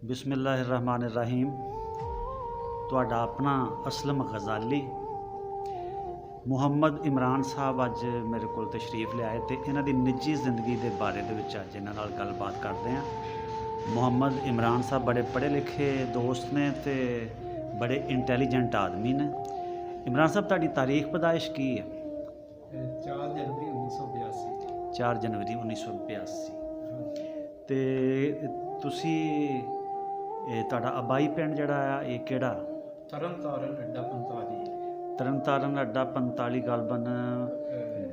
बिस्मिल्लाहिर्रहमानिर्रहीम। तुहाडा अपना असलम गजाली मुहम्मद इमरान साहब अज मेरे को तशरीफ लियाए तो इन्हां दी निजी जिंदगी के बारे दे विच अज इन्हां नाल गलबात करते हैं। मुहम्मद इमरान साहब बड़े पढ़े लिखे दोस्त ने तो बड़े इंटैलीजेंट आदमी ने। इमरान साहब तुहाडी तारीख पैदाइश की है? 4 जनवरी 1982। 4 जनवरी 1982। तो तुसी तुहाडा आबाई पिंड जिहड़ा आ ये किहड़ा? तरनतारन अड्डा 45। तरनतारन अड्डा 45 गलबन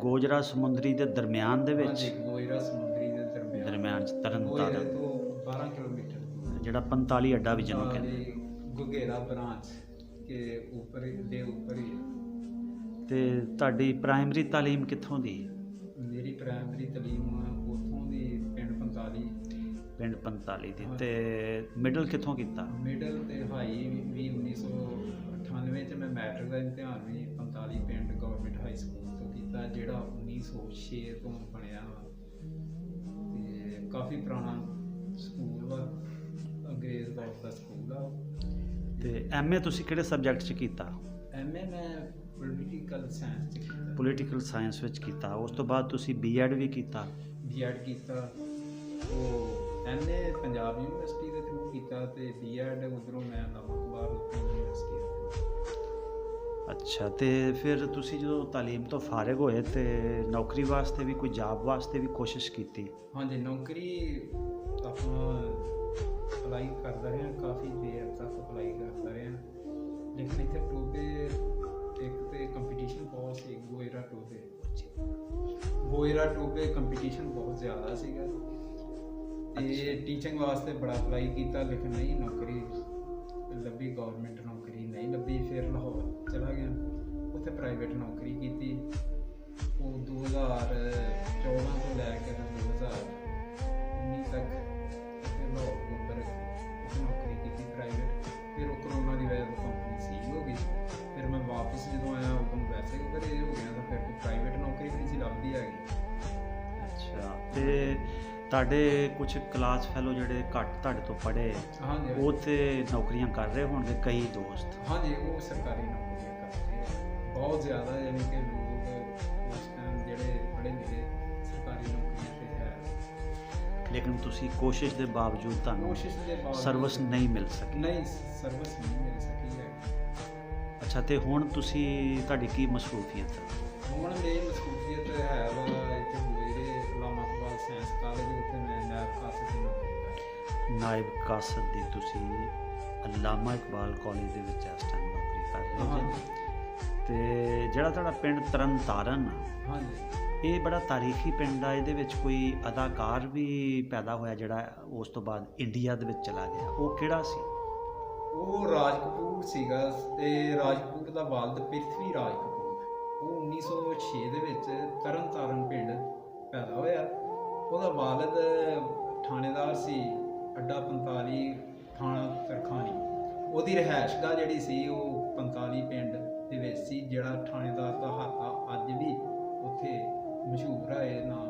गोजरा समुंदरी के दरम्यान दे विच। गोजरा समुंदरी के दरम्यान तरनतारन तो 12 किलोमीटर जिहड़ा 45 अड्डा भी जिन्हों कहते गुगेरा ब्रांच के ऊपर दे ऊपर ही। ते तुहाडी प्राइमरी तालीम कित्थों दी? मेरी प्राइमरी तालीम उतों दी पिंड 45। पिंड 45 दी। ते मिडल कित्थों कीता? मिडल ते हाई भी 1998 च मैं मैट्रिक का इम्तिहान भी 45 पिंड गवर्नमेंट हाई स्कूल तो किया, जिहड़ा 1906 तो बनया ते काफ़ी पुराना स्कूल वा, अंग्रेज दौर का स्कूल आ। ते MA तुसी किहड़े सब्जैक्ट च कीता? MA मैं पोलिटिकल साइंस च कीता। पोलिटिकल साइंस विच कीता। उस तो बाद तुसी B.Ed भी कीता? B.Ed कीता। ਉਹ MA पंजाब यूनिवर्सिटी के थ्रू किया ते B.Ed उधरों मैं नवांबार यूनिवर्सिटी। अच्छा, तो फिर तुसी जो तालीम तो फारिग होए तो नौकरी वास्ते भी कोई जॉब वास्ते भी कोशिश की? हाँ जी, नौकरी अपना अप्लाई करता रहा, काफ़ी देर तक अप्लाई करता रहा, लेकिन इतने टोबे एक तो कंपीटिशन बहुत सी गोयरा टोबे कंपीटिशन बहुत ज़्यादा सीगा। टीचिंग वास्ते बड़ा अप्लाई किया लेकिन नहीं नौकरी लभी, गवर्नमेंट नौकरी नहीं लभी। फिर लाहौर चला गया, उत्थे प्राइवेट नौकरी की। वो 2014 तो लैकर 2019 तक लाहौर के ऊपर नौकरी की प्राइवेट। फिर वो करोना की वजह से कंपनी सील हो गई। फिर मैं वापस जो आया उदों वैसे उधर हो गया था, फिर प्राइवेट नौकरी भी नहीं सी लभदी हैगी। अच्छा, तो ਤੁਹਾਡੇ कुछ क्लास फैलो ਜਿਹੜੇ ਘੱਟ ਤੁਹਾਡੇ ਤੋਂ ਪੜ੍ਹੇ ਉਹ ਤੇ ਨੌਕਰੀਆਂ ਕਰ ਰਹੇ ਹੋਣਗੇ ਕਈ ਦੋਸਤ? हाँ जी, वो सरकारी नौकरियां करते हैं बहुत ज़्यादा, यानी कि लोग उस टाइम ਜਿਹੜੇ पढ़े लिखे सरकारी नौकरियां पे है। लेकिन तुसी कोशिश के बावजूद ਤੁਹਾਨੂੰ कोशिश के बावजूद ਸਰਵਿਸ ਨਹੀਂ ਮਿਲ ਸਕੀ? नहीं सर्विस नहीं मिल सकी है। ਅੱਛਾ, ਤੇ ਹੁਣ ਤੁਸੀਂ ਤੁਹਾਡੀ ਕੀ ਮਸਰੂਫੀਅਤ ਹੈ? ਹੁਣ ਮੇਰੀ ਮਸਰੂਫੀਅਤ ਹੈ ਵਾ ਇੱਥੇ ਮੇਰੇ ਇਲਾਮਾ ਇਕਬਾਲ ਸਾਇੰਸ ਕਾਲਜ ਉੱਥੇ ਮੈਂ ਨਾਇਬ ਕਾਸਤ ਦੀ ਨੌਕਰੀ ਕਰ। ਨਾਇਬ ਕਾਸਤ ਦੀ ਤੁਸੀਂ ਅਲਾਮਾ ਇਕਬਾਲ ਕਾਲਜ ਦੇ ਵਿੱਚ ਇਸ ਟਾਈਮ ਨੌਕਰੀ ਕਰ ਰਹੇ ਜੀ। ਤੇ ਜਿਹੜਾ ਤੁਹਾਡਾ ਪਿੰਡ ਤਰਨਤਾਰਨ ਆ, हाँ जी, ਇਹ ਬੜਾ ਤਾਰੀਖੀ ਪਿੰਡ ਆ। ਇਹਦੇ ਵਿੱਚ ਕੋਈ ਅਦਾਕਾਰ ਵੀ ਪੈਦਾ ਹੋਇਆ ਜਿਹੜਾ ਉਸ ਤੋਂ ਬਾਅਦ ਇੰਡੀਆ ਦੇ ਵਿੱਚ ਚਲਾ ਗਿਆ, ਉਹ ਕਿਹੜਾ ਸੀ? ਉਹ ਰਾਜ ਕਪੂਰ ਸੀਗਾ ਤੇ ਰਾਜ ਕਪੂਰ ਦਾ ਵਾਲਦ ਪ੍ਰਿਥਵੀ ਰਾਜ ਕਪੂਰ। ਉਹ 1906 ਦੇ ਵਿੱਚ ਤਰਨਤਾਰਨ ਪਿੰਡ ਪੈਦਾ ਹੋਇਆ। ਉਹਦਾ ਵਾਲਦ ਥਾਣੇਦਾਰ ਸੀ ਅੱਡਾ 45 ਥਾਣਾ ਤਰਖਾਣੀ। ਉਹਦੀ ਰਿਹਾਇਸ਼ਗਾਹ ਜਿਹੜੀ ਸੀ ਉਹ 45 ਪਿੰਡ ਦੇ ਵਿੱਚ ਸੀ, ਜਿਹੜਾ ਥਾਣੇਦਾਰ ਦਾ ਹਾਤਾ ਅੱਜ ਵੀ ਉੱਥੇ ਮਸ਼ਹੂਰ ਹੈ। ਇਹ ਨਾਂ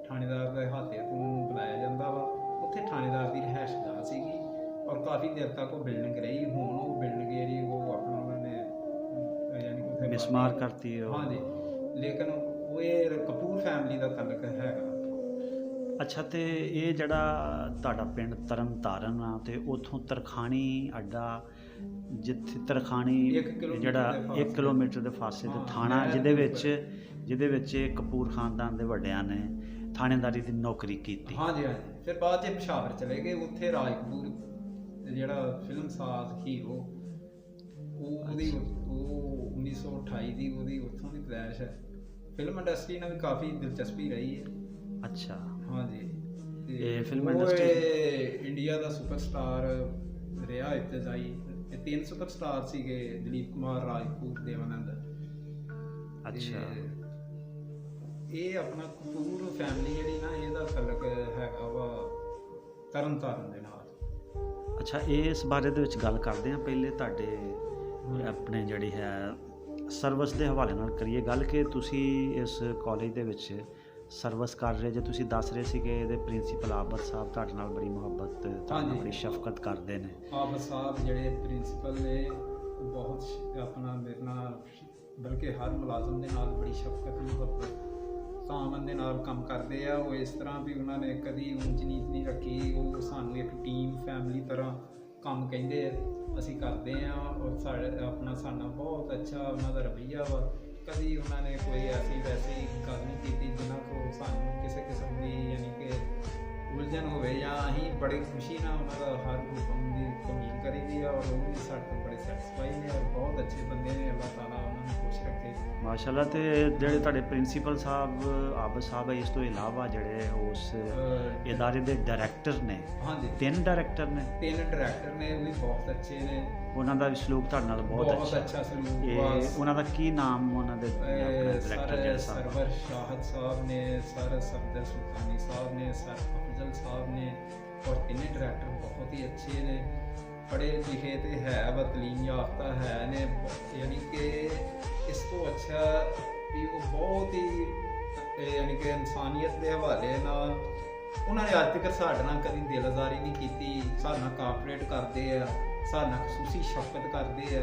ਥਾਣੇਦਾਰ ਦੇ ਹਾਤੇ ਤੋਂ ਬੁਲਾਇਆ ਜਾਂਦਾ ਵਾ। ਉੱਥੇ ਥਾਣੇਦਾਰ ਦੀ ਰਿਹਾਇਸ਼ਗਾਹ ਸੀਗੀ ਔਰ ਕਾफ़ी देर तक वो बिल्डिंग रही। हूँ वो बिल्डिंग जी वो अपना उन्होंने यानी कि मिसमार करती है। हाँ जी, लेकिन वो ये कपूर फैमिली का तलक हैगा। ਅੱਛਾ, ਤੇ ਇਹ ਜਿਹੜਾ ਤੁਹਾਡਾ ਪਿੰਡ ਤਰਨਤਾਰਨ ਆ ਤੇ ਉੱਥੋਂ ਤਰਖਾਣੀ ਅੱਡਾ, ਜਿੱਥੇ ਤਰਖਾਣੀ ਜਿਹੜਾ 1 ਕਿਲੋਮੀਟਰ ਦੇ ਫਾਸਲੇ ਤੇ ਥਾਣਾ ਜਿਹਦੇ ਵਿੱਚ ਕਪੂਰ ਖਾਨਦਾਨ ਦੇ ਵੱਡਿਆਂ ਨੇ ਥਾਣੇਦਾਰੀ ਦੀ ਨੌਕਰੀ ਕੀਤੀ। हाँ जी, हाँ जी। फिर बाद च पिशावर चले गए, उत्थे राज कपूर ਜਿਹੜਾ ਫਿਲਮਸਾਜ਼ ਹੀਰੋ ਉਹਦੀ 1928 ਦੀ ਉਹਦੀ ਉੱਥੋਂ ਦੀ ਪੈਦਾਇਸ਼ ਹੈ। ਫਿਲਮ ਇੰਡਸਟਰੀ ਨਾਲ ਵੀ ਕਾਫੀ ਦਿਲਚਸਪੀ ਰਹੀ ਹੈ। ਅੱਛਾ, ਹਾਂ ਜੀ, ਇਹ ਫਿਲਮ ਇੰਡਸਟਰੀ ਇੰਡੀਆ ਦਾ ਸੁਪਰਸਟਾਰ ਰਿਹਾ ਇਬਤਦਾਈ। ਇਹ 3 ਸੁਪਰਸਟਾਰ ਸੀਗੇ, ਦਲੀਪ ਕੁਮਾਰ, ਰਾਜਪੂਤ, ਦੇਵਾਨੰਦ। ਅੱਛਾ, ਇਹ ਆਪਣਾ ਕਪੂਰ ਫੈਮਿਲੀ ਜਿਹੜੀ ਨਾ ਇਹਦਾ ਤਲਕ ਹੈਗਾ ਵਾ ਤਰਨਤਾਰਨ ਦੇ ਨਾਲ। ਅੱਛਾ, ਇਸ ਬਾਰੇ ਦੇ ਵਿੱਚ ਗੱਲ ਕਰਦੇ ਹਾਂ। ਪਹਿਲੇ ਤੁਹਾਡੇ ਆਪਣੇ ਜਿਹੜੀ ਹੈ ਸਰਵਿਸ ਦੇ ਹਵਾਲੇ ਨਾਲ ਕਰੀਏ ਗੱਲ ਕਿ ਤੁਸੀਂ ਇਸ ਕਾਲਜ ਦੇ ਵਿੱਚ ਸਰਵਿਸ ਕਰ ਰਹੇ ਜੇ। ਤੁਸੀਂ ਦੱਸ ਰਹੇ ਸੀ ਕਿ ਇਹਦੇ ਪ੍ਰਿੰਸੀਪਲ ਆਬਦ ਸਾਹਿਬ ਤੁਹਾਡੇ ਨਾਲ ਬੜੀ ਮੁਹੱਬਤ, ਤੁਹਾਡੇ ਨਾਲ ਬੜੀ ਸ਼ਫਕਤ ਕਰਦੇ ਨੇ। ਆਬਦ ਸਾਹਿਬ ਜਿਹੜੇ ਪ੍ਰਿੰਸੀਪਲ ਨੇ ਉਹ ਬਹੁਤ ਆਪਣਾ ਮੇਰੇ ਨਾਲ, ਬਲਕਿ ਹਰ ਮੁਲਾਜ਼ਮ ਦੇ ਨਾਲ ਬੜੀ ਸ਼ਫਕਤ ਮੁਹੱਬਤ ਤਾਮਨ ਦੇ ਨਾਲ ਕੰਮ ਕਰਦੇ ਆ। ਉਹ ਇਸ ਤਰ੍ਹਾਂ ਵੀ ਉਹਨਾਂ ਨੇ ਕਦੀ ਉਂਚ ਨੀਚ ਨਹੀਂ ਰੱਖੀ। ਉਹ ਸਾਨੂੰ ਇੱਕ ਟੀਮ ਫੈਮਿਲੀ ਤਰ੍ਹਾਂ ਕੰਮ ਕਹਿੰਦੇ ਆ, ਅਸੀਂ ਕਰਦੇ ਆ। ਔਰ ਸਾਡਾ ਬਹੁਤ ਅੱਛਾ ਉਹਨਾਂ ਦਾ ਰਵੱਈਆ ਵਾ। ਕਦੀ ਉਹਨਾਂ ਨੇ ਕੋਈ ਐਸੀ ਵੈਸੀ ਗੱਲ ਨਹੀਂ ਕੀਤੀ ਜਿਨ੍ਹਾਂ ਕੋਲ ਸਾਨੂੰ ਕਿਸੇ ਕਿਸਮ ਦੀ ਯਾਨੀ ਕਿ ਉਲਝਣ ਹੋਵੇ, ਜਾਂ ਅਸੀਂ ਬੜੀ ਖੁਸ਼ੀ ਨਾਲ ਉਹਨਾਂ ਦਾ ਹਰ ਹੁਕਮ ਦੀ ਤਮੀਲ ਕਰੀਦੀ ਆ। ਔਰ ਉਹ ਵੀ ਸਾਡੇ ਤੋਂ ਬੜੇ ਸੈਟਿਸਫਾਈ ਨੇ ਔਰ ਬਹੁਤ ਅੱਛੇ ਬੰਦੇ ਨੇ। ਅੱਲਾਹ ਤਾਲਾ ਉਹਨਾਂ ਨੂੰ ਖੁਸ਼ ਰੱਖੇ ਮਾਸ਼ਾਅੱਲਾ। ਤੇ ਜਿਹੜੇ ਤੁਹਾਡੇ ਪ੍ਰਿੰਸੀਪਲ ਸਾਹਿਬ ਆਬਦ ਸਾਹਿਬ ਹੈ, ਇਸ ਤੋਂ ਇਲਾਵਾ ਜਿਹੜੇ ਉਸ ਇਦਾਰੇ ਦੇ ਡਾਇਰੈਕਟਰ ਨੇ, ਹਾਂਜੀ 3 ਡਾਇਰੈਕਟਰ ਨੇ। 3 ਡਾਇਰੈਕਟਰ ਨੇ, ਉਹ ਵੀ ਬਹੁਤ ਅੱਛੇ ਨੇ। ਉਹਨਾਂ ਦਾ ਵੀ ਸਲੂਕ ਤੁਹਾਡੇ ਨਾਲ ਬਹੁਤ ਅੱਛਾ ਸਲੂਕ। ਉਹਨਾਂ ਦਾ ਕੀ ਨਾਮ ਉਹਨਾਂ ਦੇ ਡਾਇਰੈਕਟਰ ਜਿਹੜੇ ਸਰਵਰ ਸ਼ਾਹਦ ਸਾਹਿਬ ਨੇ, ਸਰ ਸਫਦਰ ਸੁਲਤਾਨੀ ਸਾਹਿਬ ਨੇ, ਸਰ ਅਫਜ਼ਲ ਸਾਹਿਬ ਨੇ। ਔਰ 3 ਡਾਇਰੈਕਟਰ ਬਹੁਤ ਹੀ ਅੱਛੇ ਨੇ, ਪੜ੍ਹੇ ਲਿਖੇ ਤੇ ਹੈ, ਬਤਲੀਮ ਯਾਫਤਾ ਹੈ ਨੇ। ਯਾਨੀ ਕਿ ਇਸ ਤੋਂ ਅੱਛਾ ਵੀ ਉਹ ਬਹੁਤ ਹੀ ਯਾਨੀ ਕਿ ਇਨਸਾਨੀਅਤ ਦੇ ਹਵਾਲੇ ਨਾਲ ਉਹਨਾਂ ਨੇ ਅੱਜ ਤੱਕ ਸਾਡੇ ਨਾਲ ਕਦੀ ਦਿਲਜ਼ਾਰੀ ਨਹੀਂ ਕੀਤੀ। ਸਾਡੇ ਨਾਲ ਕਾਪਰੇਟ ਕਰਦੇ ਆ, ਸਾਡੇ ਨਾਲ ਖਸੂਸੀ ਸ਼ਫਕਤ ਕਰਦੇ ਆ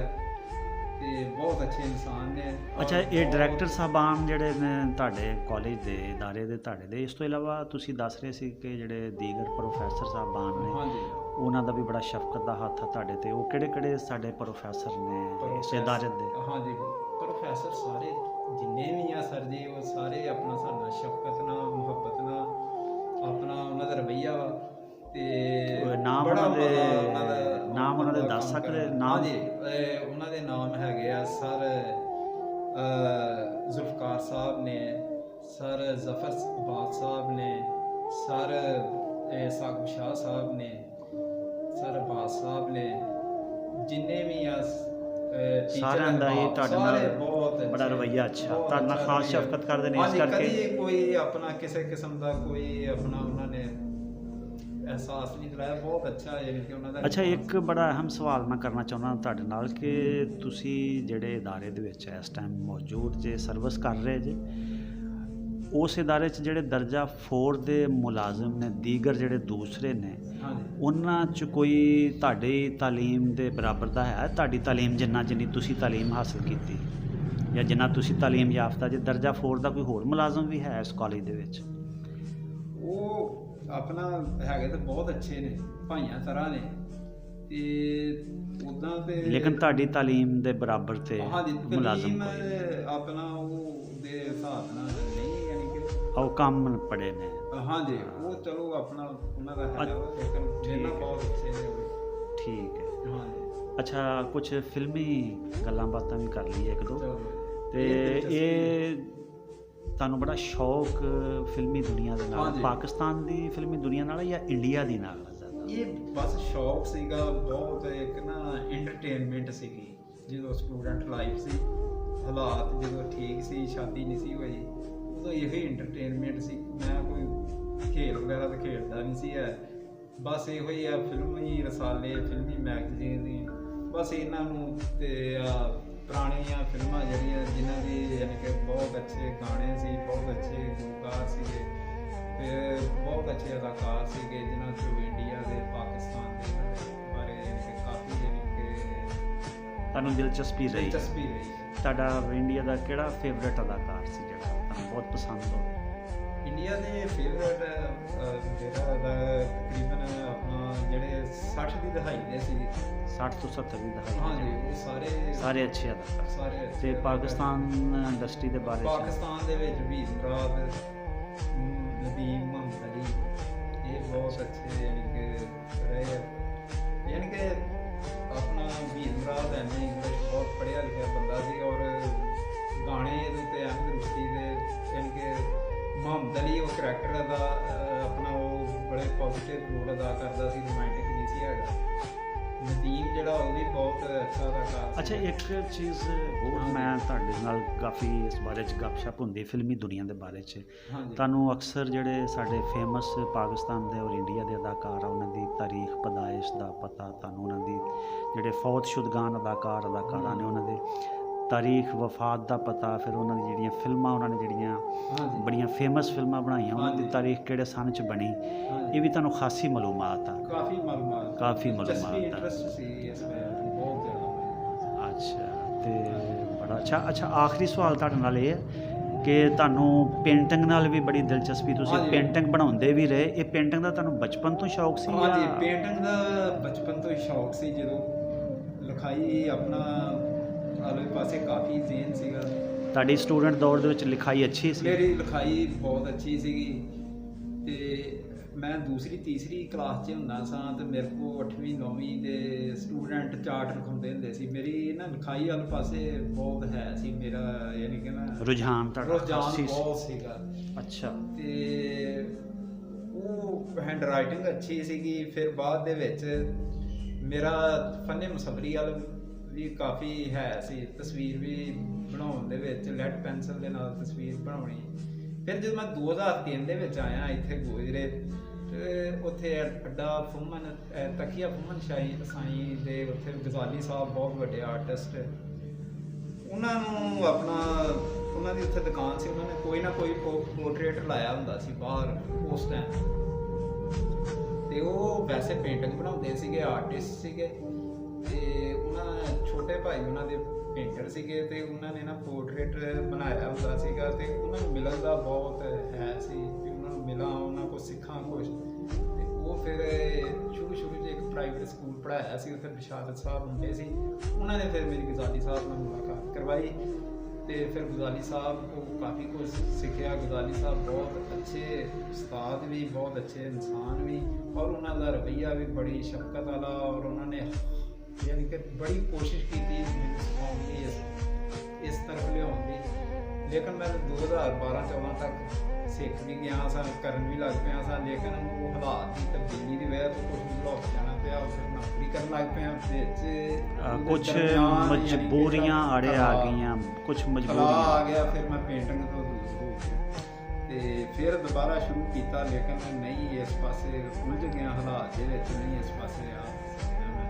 ਤੇ ਬਹੁਤ ਅੱਛੇ ਇਨਸਾਨ ਨੇ। ਅੱਛਾ, ਇਹ ਡਾਇਰੈਕਟਰ ਸਾਹਿਬਾਨ ਜਿਹੜੇ ਨੇ ਤੁਹਾਡੇ ਕਾਲਜ ਦੇ ਇਦਾਰੇ ਦੇ ਤੁਹਾਡੇ ਦੇ, ਇਸ ਤੋਂ ਇਲਾਵਾ ਤੁਸੀਂ ਦੱਸ ਰਹੇ ਸੀ ਕਿ ਜਿਹੜੇ ਦੀਗਰ ਪ੍ਰੋਫੈਸਰ ਸਾਹਿਬਾਨ ਨੇ, ਹਾਂਜੀ, ਉਹਨਾਂ ਦਾ ਵੀ ਬੜਾ ਸ਼ਫਕਤ ਦਾ ਹੱਥ ਹੈ ਤੁਹਾਡੇ ਤੇ। ਉਹ ਕਿਹੜੇ ਸਾਡੇ ਪ੍ਰੋਫੈਸਰ ਨੇ ਇਸ ਇਦਾਰੇ ਦੇ? ਹਾਂਜੀ, ਪ੍ਰੋਫੈਸਰ ਸਾਰੇ ਜਿੰਨੇ ਵੀ ਆ ਸਰ ਜੀ, ਉਹ ਸਾਰੇ ਆਪਣਾ ਸਾਡਾ ਸ਼ਫਕਤ ਨਾਲ ਮੁਹੱਬਤ ਨਾਲ ਆਪਣਾ ਉਹਨਾਂ ਦਾ ਰਵੱਈਆ ਵਾ। ਤੇ ਨਾਮ ਉਹਨਾਂ ਦੇ ਦੱਸ ਸਕਦੇ? ਨਾਮ ਜੀ ਉਹਨਾਂ ਦੇ ਨਾਮ ਹੈਗੇ ਆ ਸਰ ਜ਼ੁਲਫਕਾਰ ਸਾਹਿਬ ਨੇ, ਸਰ ਜ਼ਫਰ ਅਬਾਦ ਸਾਹਿਬ ਨੇ, ਸਰ ਸਾਕਬ ਸ਼ਾਹ ਸਾਹਿਬ ਨੇ, ਸਰ ਅਬਾਸ ਸਾਹਿਬ ਨੇ। ਜਿੰਨੇ ਵੀ ਆ ਸਾਰਿਆਂ ਦਾ ਹੀ ਤੁਹਾਡੇ ਨਾਲ ਬੜਾ ਰਵੱਈਆ ਅੱਛਾ, ਤੁਹਾਡੇ ਨਾਲ ਖਾਸ ਸ਼ਫਕਤ ਕਰਦੇ ਨੇ। ਇਸ ਕਰਕੇ ਕਦੀ ਕੋਈ ਆਪਣਾ ਕਿਸੇ ਕਿਸਮ ਦਾ ਕੋਈ ਆਪਣਾ ਉਹਨਾਂ ਨੇ ਅਹਿਸਾਸ ਨਹੀਂ ਦਿਲਾਇਆ। ਬਹੁਤ ਅੱਛਾ ਯਾਨੀ ਕਿ ਉਹਨਾਂ ਦਾ। ਅੱਛਾ, ਇੱਕ ਬੜਾ ਅਹਿਮ ਸਵਾਲ ਮੈਂ ਕਰਨਾ ਚਾਹੁੰਦਾ ਤੁਹਾਡੇ ਨਾਲ ਕਿ ਤੁਸੀਂ ਜਿਹੜੇ ਇਦਾਰੇ ਦੇ ਵਿੱਚ ਇਸ ਟਾਈਮ ਮੌਜੂਦ ਜੇ, ਸਰਵਿਸ ਕਰ ਰਹੇ ਜੇ, ਉਸ ਇਦਾਰੇ 'ਚ ਜਿਹੜੇ ਦਰਜਾ 4 ਦੇ ਮੁਲਾਜ਼ਮ ਨੇ, ਦੀਗਰ ਜਿਹੜੇ ਦੂਸਰੇ ਨੇ, ਉਹਨਾਂ 'ਚ ਕੋਈ ਤੁਹਾਡੀ ਤਾਲੀਮ ਦੇ ਬਰਾਬਰ ਦਾ ਹੈ? ਤੁਹਾਡੀ ਤਾਲੀਮ ਜਿੰਨੀ ਤੁਸੀਂ ਤਾਲੀਮ ਹਾਸਲ ਕੀਤੀ ਜਾਂ ਜਿੰਨਾ ਤੁਸੀਂ ਤਾਲੀਮ ਯਾਫਤਾ, ਜੇ ਦਰਜਾ 4 ਦਾ ਕੋਈ ਹੋਰ ਮੁਲਾਜ਼ਮ ਵੀ ਹੈ ਇਸ ਕਾਲਜ ਦੇ ਵਿੱਚ? ਉਹ ਆਪਣਾ ਹੈਗੇ ਤਾਂ ਬਹੁਤ ਅੱਛੇ ਨੇ, ਭਾਈਆਂ ਤਰ੍ਹਾਂ ਨੇ ਤੇ ਉਦਾਂ ਤੇ, ਲੇਕਿਨ ਤੁਹਾਡੀ ਤਾਲੀਮ ਦੇ ਬਰਾਬਰ ਤੇ ਮੁਲਾਜ਼ਮ ਆਪਣਾ ਉਹ ਦੇ ਹਿਸਾਬ ਨਾਲ ਨਹੀਂ, ਯਾਨੀ ਕਿ ਉਹ ਕੰਮ ਪੜੇ ਨੇ। ਹਾਂਜੀ, ਉਹ ਚਲੋ ਆਪਣਾ ਉਹਨਾਂ ਦਾ ਹੈ, ਲੇਕਿਨ ਜਿਹਨਾਂ ਬਹੁਤ ਅੱਛੇ ਨੇ ਉਹ। ਠੀਕ ਹੈ। ਹਾਂਜੀ, ਅੱਛਾ, ਕੁਝ ਫਿਲਮੀ ਗੱਲਾਂ ਬਾਤਾਂ ਵੀ ਕਰ ਲਈਏ ਇੱਕ ਦੋ। ਤੇ ਇਹ ਤੁਹਾਨੂੰ ਬੜਾ ਸ਼ੌਕ ਫਿਲਮੀ ਦੁਨੀਆ ਦੇ ਨਾਲ, ਪਾਕਿਸਤਾਨ ਦੀ ਫਿਲਮੀ ਦੁਨੀਆ ਨਾਲ ਜਾਂ ਇੰਡੀਆ ਦੀ ਨਾਲ? ਇਹ ਬਸ ਸ਼ੌਕ ਸੀਗਾ ਬਹੁਤ, ਇੱਕ ਨਾ ਐਂਟਰਟੇਨਮੈਂਟ ਸੀਗੀ। ਜਦੋਂ ਸਟੂਡੈਂਟ ਲਾਈਫ ਸੀ, ਹਾਲਾਤ ਜਦੋਂ ਠੀਕ ਸੀ, ਸ਼ਾਦੀ ਨਹੀਂ ਸੀ ਹੋਈ, ਉਦੋਂ ਇਹੋ ਹੀ ਐਂਟਰਟੇਨਮੈਂਟ ਸੀ। ਮੈਂ ਕੋਈ ਖੇਲ ਵਗੈਰਾ ਤਾਂ ਖੇਡਦਾ ਨਹੀਂ ਸੀ ਹੈ, ਬਸ ਇਹੋ ਹੀ ਆ ਫਿਲਮੀ ਰਸਾਲੇ, ਫਿਲਮੀ ਮੈਗਜ਼ੀਨ, ਬਸ ਇਹਨਾਂ ਨੂੰ। ਤੇ ਪੁਰਾਣੀਆਂ ਫਿਲਮਾਂ ਜਿਹੜੀਆਂ ਜਿਨ੍ਹਾਂ ਦੀ ਯਾਨੀ ਕਿ ਬਹੁਤ ਅੱਛੇ ਗਾਣੇ ਸੀ, ਬਹੁਤ ਅੱਛੇ ਗਲੂਕਾਰ ਸੀਗੇ, ਤੇ ਬਹੁਤ ਅੱਛੇ ਅਦਾਕਾਰ ਸੀਗੇ, ਜਿਨ੍ਹਾਂ 'ਚੋਂ ਇੰਡੀਆ ਦੇ, ਪਾਕਿਸਤਾਨ ਦੇ ਬਾਰੇ ਯਾਨੀ ਕਿ ਕਾਫੀ ਯਾਨੀ ਕਿ ਤੁਹਾਨੂੰ ਦਿਲਚਸਪੀ ਰਹੀ? ਤੁਹਾਡਾ ਇੰਡੀਆ ਦਾ ਕਿਹੜਾ ਫੇਵਰੇਟ ਅਦਾਕਾਰ ਸੀ ਜਿਹੜਾ ਤੁਹਾਨੂੰ ਬਹੁਤ ਪਸੰਦ ਹੋਵੇ? ਇੰਡੀਆ ਦੇ ਫੇਵਰੇਟ ਜਿਹੜਾ ਤਕਰੀਬਨ ਆਪਣਾ ਜਿਹੜੇ 60 ਦੀ ਦਹਾਈ ਦੇ ਸੀ, 60 ਤੋਂ 70 ਦੀ ਦਹਾਈ। ਹਾਂਜੀ, ਉਹ ਸਾਰੇ ਅੱਛੇ ਅਦਾਕਾਰ, ਸਾਰੇ। ਤੇ ਪਾਕਿਸਤਾਨ ਇੰਡਸਟਰੀ ਦੇ ਬਾਰੇ? ਪਾਕਿਸਤਾਨ ਦੇ ਵਿੱਚ ਵੀ ਰਾਤ ਨਦੀਮ ਮੁਹੰਮਦ ਅਲੀ, ਇਹ ਬਹੁਤ ਅੱਛੇ ਯਾਨੀ ਕਿ ਰਹੇ। ਯਾਨੀ ਕਿ ਆਪਣਾ ਵੀਰ ਰਾਤ ਐਵੇਂ ਇੰਗਲਿਸ਼ ਬਹੁਤ ਪੜ੍ਹਿਆ ਲਿਖਿਆ ਬੰਦਾ ਸੀ, ਔਰ ਗਾਣੇ ਇਹਦੇ ਉੱਤੇ ਅਹਿਮਦ ਰੁਸ਼ਦੀ ਦੇ, ਯਾਨੀ ਕਿ ਮੁਹੰਮਦ ਅਲੀ ਉਹ ਕਰੈਕਟਰ ਦਾ ਆਪਣਾ ਉਹ ਬੜੇ ਪੋਜ਼ੀਟਿਵ ਰੋਲ ਅਦਾ ਕਰਦਾ ਸੀ, ਰੋਮਾਂਟਿਕ ਨਹੀਂ ਸੀ ਹੈਗਾ। ਨਦੀਮ ਜਿਹੜਾ ਉਹ ਵੀ ਬਹੁਤ ਅੱਛਾ ਅਦਾਕਾਰ। ਅੱਛਾ, ਇੱਕ ਚੀਜ਼ ਹੋਰ ਮੈਂ ਤੁਹਾਡੇ ਨਾਲ ਕਾਫੀ ਇਸ ਬਾਰੇ 'ਚ ਗੱਪਸ਼ਪ ਹੁੰਦੀ ਫਿਲਮੀ ਦੁਨੀਆ ਦੇ ਬਾਰੇ 'ਚ। ਤੁਹਾਨੂੰ ਅਕਸਰ ਜਿਹੜੇ ਸਾਡੇ ਫੇਮਸ ਪਾਕਿਸਤਾਨ ਦੇ ਔਰ ਇੰਡੀਆ ਦੇ ਅਦਾਕਾਰ ਆ, ਉਹਨਾਂ ਦੀ ਤਾਰੀਖ ਪੈਦਾਇਸ਼ ਦਾ ਪਤਾ ਤੁਹਾਨੂੰ, ਉਹਨਾਂ ਦੀ ਜਿਹੜੇ ਫੌਤ ਸ਼ੁਦਗਾਨ ਅਦਾਕਾਰਾਂ ਨੇ ਉਹਨਾਂ ਦੇ, ਤਾਰੀਖ ਵਫਾਤ ਦਾ ਪਤਾ, ਫਿਰ ਉਹਨਾਂ ਦੀ ਜਿਹੜੀਆਂ ਫਿਲਮਾਂ, ਉਹਨਾਂ ਨੇ ਜਿਹੜੀਆਂ ਹਾਂਜੀ ਬੜੀਆਂ ਫੇਮਸ ਫਿਲਮਾਂ ਬਣਾਈਆਂ, ਉਹਨਾਂ ਦੀ ਹਾਂਜੀ। ਤਾਰੀਖ ਕਿਹੜੇ ਸਨ 'ਚ ਬਣੀ, ਹਾਂਜੀ। ਇਹ ਵੀ ਤੁਹਾਨੂੰ ਖਾਸੀ ਮਾਲੂਮਾਤ ਆ। ਕਾਫੀ ਮਾਲੂਮਾਤ ਕਾਫੀ ਮਾਲੂਮਾਤ ਆ। ਇੰਟਰਸਟ ਸੀ ਇਸ ਵਿੱਚ ਬਹੁਤ ਜ਼ਿਆਦਾ। ਅੱਛਾ, ਤੇ ਬੜਾ ਅੱਛਾ ਆਖਰੀ ਸਵਾਲ ਤੁਹਾਡੇ ਨਾਲ ਇਹ ਹੈ ਕਿ ਤੁਹਾਨੂੰ ਪੇਂਟਿੰਗ ਨਾਲ ਵੀ ਬੜੀ ਦਿਲਚਸਪੀ, ਤੁਸੀਂ ਹਾਂਜੀ। ਪੇਂਟਿੰਗ ਬਣਾਉਂਦੇ ਵੀ ਰਹੇ, ਇਹ ਪੇਂਟਿੰਗ ਦਾ ਤੁਹਾਨੂੰ ਬਚਪਨ ਤੋਂ ਸ਼ੌਕ ਸੀ ਹਾਂਜੀ, ਜਾਂ ਪੇਂਟਿੰਗ ਦਾ ਬਚਪਨ ਤੋਂ ਹੀ ਸ਼ੌਕ ਸੀ। ਜਦੋਂ ਲਿਖਾਈ ਆਪਣਾ ਆਲੇ ਪਾਸੇ ਕਾਫੀ ਜ਼ੇਨ ਸੀਗਾ। ਤੁਹਾਡੀ ਸਟੂਡੈਂਟ ਦੌਰ ਦੇ ਵਿੱਚ ਲਿਖਾਈ ਅੱਛੀ ਸੀ? ਮੇਰੀ ਲਿਖਾਈ ਬਹੁਤ ਅੱਛੀ ਸੀਗੀ ਤੇ ਮੈਂ ਦੂਸਰੀ ਤੀਸਰੀ ਕਲਾਸ 'ਚ ਹੁੰਦਾ ਸਾਂ ਤੇ ਮੇਰੇ ਕੋਲ 8ਵੀਂ 9ਵੀਂ ਦੇ ਸਟੂਡੈਂਟ ਚਾਰਟ ਲਿਖਾਉਂਦੇ ਹੁੰਦੇ ਸੀ। ਮੇਰੀ ਨਾ ਲਿਖਾਈ ਵਾਲੇ ਪਾਸੇ ਬਹੁਤ ਹੈ ਸੀ, ਮੇਰਾ ਯਾਨੀ ਕਿ ਨਾ ਰੁਝਾਨ ਤੁਹਾਡਾ ਰੁਝਾਨ ਸੀ? ਬਹੁਤ ਸੀਗਾ। ਅੱਛਾ। ਤੇ ਉਹ ਹੈਂਡ ਰਾਈਟਿੰਗ ਅੱਛੀ ਸੀਗੀ। ਫਿਰ ਬਾਅਦ ਦੇ ਵਿੱਚ ਮੇਰਾ ਫੰਨੇ ਮੁਸੱਵਰੀ ਵਾਲ ਵੀ ਕਾਫੀ ਹੈ ਸੀ, ਤਸਵੀਰ ਵੀ ਬਣਾਉਣ ਦੇ ਵਿੱਚ ਲੈਡ ਪੈਨਸਲ ਦੇ ਨਾਲ ਤਸਵੀਰ ਬਣਾਉਣੀ। ਫਿਰ ਜਦੋਂ ਮੈਂ 2003 ਦੇ ਵਿੱਚ ਆਇਆ ਇੱਥੇ ਗੋਜਰੇ, ਤੇ ਉੱਥੇ ਅੱਡਾ ਫੁੰਮਨ ਤਕੀਆ ਫੁੰਮਨ ਸਾਈ ਦੇ ਉੱਥੇ ਗਜ਼ਾਲੀ ਸਾਹਿਬ ਬਹੁਤ ਵੱਡੇ ਆਰਟਿਸਟ, ਉਹਨਾਂ ਨੂੰ ਉਹਨਾਂ ਦੀ ਉੱਥੇ ਦੁਕਾਨ ਸੀ, ਉਹਨਾਂ ਨੇ ਕੋਈ ਨਾ ਕੋਈ ਪੋਰਟਰੇਟ ਲਾਇਆ ਹੁੰਦਾ ਸੀ ਬਾਹਰ ਉਸ ਟਾਈਮ। ਤੇ ਉਹ ਵੈਸੇ ਪੇਂਟਿੰਗ ਬਣਾਉਂਦੇ ਸੀਗੇ, ਆਰਟਿਸਟ ਸੀਗੇ। ਤੇ ਉਹਨਾਂ ਛੋਟੇ ਭਾਈ ਉਹਨਾਂ ਦੇ ਪੇਂਟਰ ਸੀਗੇ ਤੇ ਉਹਨਾਂ ਨੇ ਨਾ ਪੋਰਟਰੇਟ ਬਣਾਇਆ ਹੁੰਦਾ ਸੀਗਾ। ਤੇ ਉਹਨਾਂ ਨੂੰ ਮਿਲਣ ਦਾ ਬਹੁਤ ਹੈ ਸੀ ਵੀ ਉਹਨਾਂ ਨੂੰ ਮਿਲਾਂ, ਉਹਨਾਂ ਕੋਲ ਸਿੱਖਾਂ ਕੁਛ। ਤੇ ਉਹ ਫਿਰ ਸ਼ੁਰੂ 'ਚ ਇੱਕ ਪ੍ਰਾਈਵੇਟ ਸਕੂਲ ਪੜ੍ਹਾਇਆ ਸੀ, ਉੱਥੇ ਬਿਸ਼ਾਰਤ ਸਾਹਿਬ ਹੁੰਦੇ ਸੀ। ਉਹਨਾਂ ਨੇ ਫਿਰ ਮੇਰੀ ਗਜ਼ਾਲੀ ਸਾਹਿਬ ਨਾਲ ਮੁਲਾਕਾਤ ਕਰਵਾਈ ਤੇ ਫਿਰ ਗਜ਼ਾਲੀ ਸਾਹਿਬ ਕੋਲ ਕਾਫੀ ਕੁਝ ਸਿੱਖਿਆ। ਗਜ਼ਾਲੀ ਸਾਹਿਬ ਬਹੁਤ ਅੱਛੇ ਉਸਤਾਦ ਵੀ, ਬਹੁਤ ਅੱਛੇ ਇਨਸਾਨ ਵੀ, ਔਰ ਉਹਨਾਂ ਦਾ ਰਵੱਈਆ ਵੀ ਬੜੀ ਸ਼ਫਕਤ ਵਾਲਾ। ਔਰ ਉਹਨਾਂ ਨੇ ਯਾਨੀ ਕਿ ਬੜੀ ਕੋਸ਼ਿਸ਼ ਕੀਤੀ ਮੈਨੂੰ ਸਿਖਾਉਣ ਦੀ, ਇਸ ਤਰਫ ਲਿਆਉਣ ਦੀ। ਲੇਕਿਨ ਮੈਂ 2012-14 ਤੱਕ ਸਿੱਖ ਵੀ ਗਿਆ ਸਾਂ, ਕਰਨ ਵੀ ਲੱਗ ਪਿਆ ਸਾਂ। ਲੇਕਿਨ ਉਹ ਹਾਲਾਤ ਦੀ ਤਬਦੀਲੀ ਦੀ ਵਜ੍ਹਾ ਤੋਂ ਕੁਝ ਬਲੌਕ ਜਾਣਾ ਪਿਆ, ਫਿਰ ਨੌਕਰੀ ਕਰਨ ਲੱਗ ਪਿਆ ਵਿੱਚ। ਕੁਝ ਮਜਬੂਰੀਆਂ ਆੜੇ ਆ ਗਈਆਂ, ਕੁਝ ਮਜਬੂਰੀਆਂ ਆ ਗਿਆ। ਫਿਰ ਮੈਂ ਪੇਂਟਿੰਗ ਤੋਂ ਦੂਰ ਹੋ ਗਿਆ ਤੇ ਫਿਰ ਦੁਬਾਰਾ ਸ਼ੁਰੂ ਕੀਤਾ। ਲੇਕਿਨ ਮੈਂ ਨਹੀਂ ਇਸ ਪਾਸੇ ਉਲਝ ਗਿਆ, ਹਾਲਾਤ ਦੇ ਵਿੱਚ ਨਹੀਂ ਇਸ ਪਾਸੇ ਆ ਸਕਿਆ। ਮੈਂ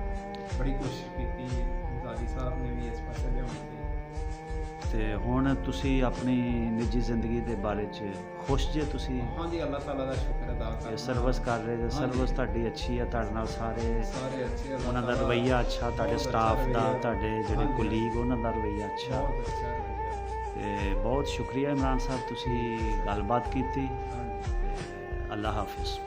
ਬੜੀ ਕੋਸ਼ਿਸ਼ ਕੀਤੀ, ਦਾਦੀ ਸਾਹਿਬ ਨੇ ਵੀ ਇਸ ਪਾਸੇ ਲਿਆਉਣ ਦੀ। ਤੇ ਹੁਣ ਤੁਸੀਂ ਆਪਣੀ ਨਿੱਜੀ ਜ਼ਿੰਦਗੀ ਦੇ ਬਾਰੇ 'ਚ ਖੁਸ਼ ਜੇ? ਤੁਸੀਂ ਹਾਂਜੀ, ਅੱਲਾਹ ਤਾਲਾ ਦਾ ਸ਼ੁਕਰ ਅਦਾ ਕਰਦਾ। ਸਰਵਿਸ ਕਰ ਰਹੇ ਜੇ, ਸਰਵਿਸ ਤੁਹਾਡੀ ਅੱਛੀ ਹੈ, ਤੁਹਾਡੇ ਨਾਲ ਸਾਰੇ ਅੱਛੇ, ਉਹਨਾਂ ਦਾ ਰਵੱਈਆ ਅੱਛਾ, ਤੁਹਾਡੇ ਬਹੁਤ ਸਟਾਫ ਦਾ, ਰਵੱਈਆ। ਤੁਹਾਡੇ ਜਿਹੜੇ ਹਾਂਜੀ। ਕੁਲੀਗ ਉਹਨਾਂ ਦਾ ਰਵੱਈਆ ਅੱਛਾ। ਬਹੁਤ ਅੱਛਾ ਰਵੱਈਆ। ਤੇ ਬਹੁਤ ਸ਼ੁਕਰੀਆ ਇਮਰਾਨ ਸਾਹਿਬ, ਤੁਸੀਂ ਗੱਲਬਾਤ ਕੀਤੀ। ਹਾਂਜੀ। ਅੱਲਾ ਹਾਫਿਜ਼।